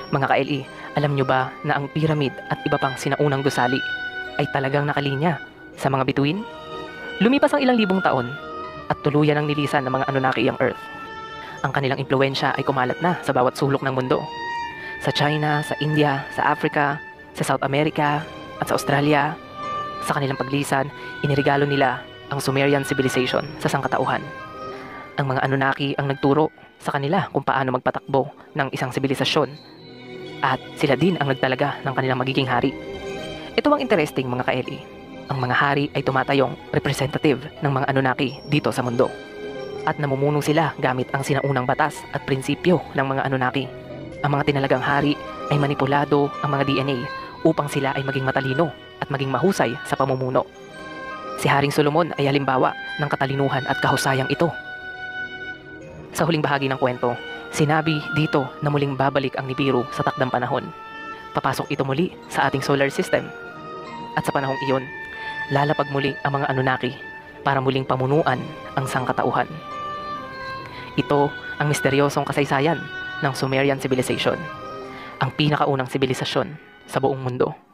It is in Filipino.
Mga ka-LE, alam nyo ba na ang pyramid at iba pang sinaunang gusali ay talagang nakalinya sa mga bituin? Lumipas ang ilang libong taon at tuluyan ang nilisan ng mga Anunnaki ang Earth. Ang kanilang impluensya ay kumalat na sa bawat sulok ng mundo. Sa China, sa India, sa Africa, sa South America, at sa Australia. Sa kanilang paglisan, inirigalo nila ang Sumerian civilization sa sangkatauhan. Ang mga Anunnaki ang nagturo sa kanila kung paano magpatakbo ng isang sibilisasyon at sila din ang nagtalaga ng kanilang magiging hari. Ito ang interesting mga ka-LE. Ang mga hari ay tumatayong representative ng mga Anunnaki dito sa mundo. At namumuno sila gamit ang sinaunang batas at prinsipyo ng mga Anunnaki. Ang mga tinalagang hari ay manipulado ang mga DNA upang sila ay maging matalino at maging mahusay sa pamumuno. Si Haring Solomon ay halimbawa ng katalinuhan at kahusayang ito. Sa huling bahagi ng kwento, sinabi dito na muling babalik ang Nibiru sa takdang panahon. Papasok ito muli sa ating solar system. At sa panahong iyon, lalapag muli ang mga Anunnaki para muling pamunuan ang sangkatauhan. Ito ang misteryosong kasaysayan ng Sumerian Civilization, ang pinakaunang sibilisasyon sa buong mundo.